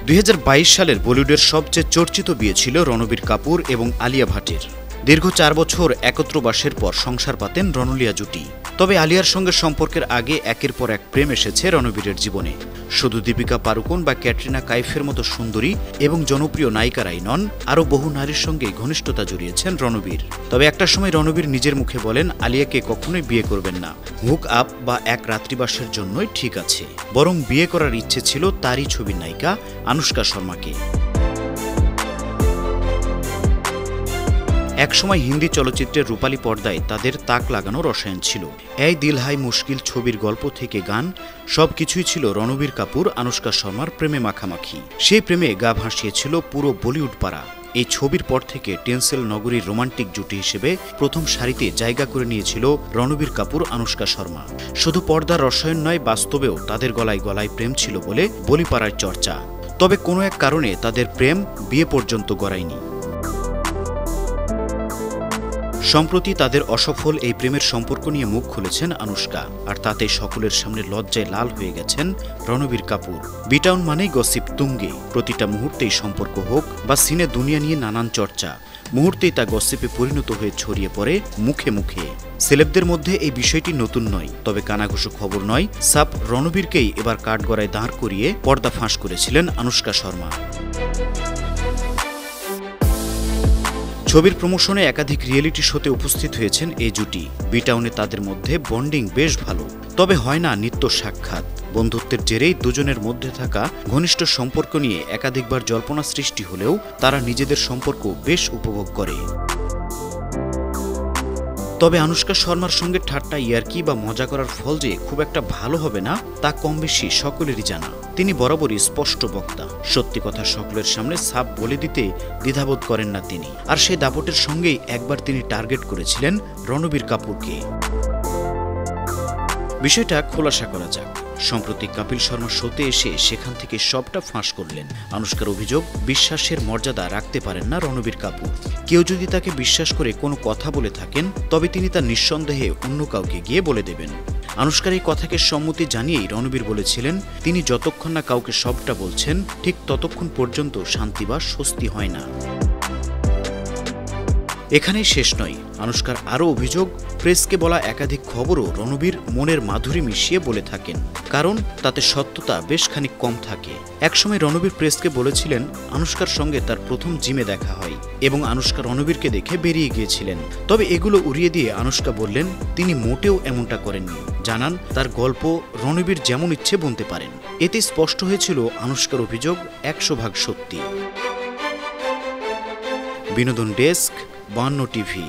2022 সালের বলিউডের সবচেয়ে চর্চিত বিয়ে ছিল রণবীর কাপুর এবং আলিয়া ভাটের। দীর্ঘ 4 বছর একত্র বাসের পর সংসার পাতেন রণলিয়া জুটি। তবে আলিয়ার সঙ্গে সম্পর্কের আগে একের পর এক প্রেম এসেছে রণবীরের জীবনে। শুধু দীপিকা পাড়ুকোন বা ক্যাটরিনা কাইফের মতো সুন্দরী এবং জনপ্রিয় নায়িকারাই নন, আরও বহু নারীর সঙ্গে ঘনিষ্ঠতা জড়িয়েছেন রণবীর। তবে একটা সময় রণবীর নিজের মুখে বলেন আলিয়াকে কখনোই বিয়ে করবেন না, হুক আপ বা এক রাত্রিবাসের জন্যই ঠিক আছে। বরং বিয়ে করার ইচ্ছে ছিল তারই ছবির নায়িকা আনুশকা শর্মাকে। একসময় হিন্দি চলচ্চিত্রের রূপালী পর্দায় তাদের তাক লাগানো রসায়ন ছিল। এই দিল হাই মুশকিল ছবির গল্প থেকে গান সবকিছুই ছিল রণবীর কাপুর আনুশকা শর্মার প্রেমে মাখামাখি। সেই প্রেমে গা ভাসিয়েছিল পুরো বলিউড পাড়া। এই ছবির পর থেকে টেন্সেল নগরীর রোমান্টিক জুটি হিসেবে প্রথম সারিতে জায়গা করে নিয়েছিল রণবীর কাপুর আনুশকা শর্মা। শুধু পর্দার রসায়ন নয়, বাস্তবেও তাদের গলায় গলায় প্রেম ছিল বলে বলিপাড়ায় চর্চা। তবে কোনো এক কারণে তাদের প্রেম বিয়ে পর্যন্ত গড়ায়নি। সম্প্রতি তাদের অসফল এই প্রেমের সম্পর্ক নিয়ে মুখ খুলেছেন আনুশকা, আর তাতে সকলের সামনে লজ্জায় লাল হয়ে গেছেন রণবীর কাপুর। বিটাউন মানেই গসিপ তুঙ্গে, প্রতিটা মুহূর্তেই সম্পর্ক হোক বা সিনে দুনিয়া নিয়ে নানান চর্চা, মুহূর্তেই তা গসিপে পরিণত হয়ে ছড়িয়ে পড়ে মুখে মুখে। সেলেবদের মধ্যে এই বিষয়টি নতুন নয়, তবে কানাঘুষো খবর নয়, সাব রণবীরকেই এবার কাঠগড়ায় দাঁড় করিয়ে পর্দা ফাঁস করেছিলেন আনুশকা শর্মা। ছবির প্রমোশনে একাধিক রিয়েলিটি শোতে উপস্থিত হয়েছেন এই জুটি। বিটাউনে তাদের মধ্যে বন্ডিং বেশ ভালো, তবে হয় না নিত্য সাক্ষাৎ। বন্ধুত্বের জেরেই দুজনের মধ্যে থাকা ঘনিষ্ঠ সম্পর্ক নিয়ে একাধিকবার জল্পনা সৃষ্টি হলেও তারা নিজেদের সম্পর্ক বেশ উপভোগ করে। তবে আনুশকা শর্মার সঙ্গে ঠাট্টা, ইয়ার্কি বা মজা করার ফল যে খুব একটা ভালো হবে না তা কম বেশি সকলেরই জানা। তিনি বরাবরই স্পষ্ট বক্তা, সত্যি কথা সকলের সামনে সাপ বলে দিতে দ্বিধাবোধ করেন না তিনি। আর সেই দাপটের সঙ্গেই একবার তিনি টার্গেট করেছিলেন রণবীর কাপুরকে। বিষয়টা খোলাসা করা যাক। সম্প্রতি কপিল শর্মা শোতে এসে সেখান থেকে সবটা ফাঁস করলেন। আনুশকার অভিযোগ, বিশ্বাসের মর্যাদা রাখতে পারেন না রণবীর কাপুর। কেউ যদি তাকে বিশ্বাস করে কোনো কথা বলে থাকেন, তবে তিনি তা নিঃসন্দেহে অন্য কাউকে গিয়ে বলে দেবেন। আনুশকার এই কথাকে সম্মতি জানিয়েই রণবীর বলেছিলেন, তিনি যতক্ষণ না কাউকে সবটা বলছেন, ঠিক ততক্ষণ পর্যন্ত শান্তি বা স্বস্তি হয় না। এখানেই শেষ নয়, আনুশকার আরও অভিযোগ, প্রেসকে বলা একাধিক খবরও রণবীর মনের মাধুরী মিশিয়ে বলে থাকেন, কারণ তাতে সত্যতা বেশ খানিক কম থাকে। একসময় রণবীর প্রেসকে বলেছিলেন আনুশকার সঙ্গে তার প্রথম জিমে দেখা হয় এবং আনুশকা রণবীরকে দেখে বেরিয়ে গিয়েছিলেন। তবে এগুলো উড়িয়ে দিয়ে আনুশকা বললেন তিনি মোটেও এমনটা করেননি, জানান তার গল্প রণবীর যেমন ইচ্ছে বলতে পারেন। এতে স্পষ্ট হয়েছিল আনুশকার অভিযোগ 100% সত্যি। বিনোদন ডেস্ক, 52 টিভি।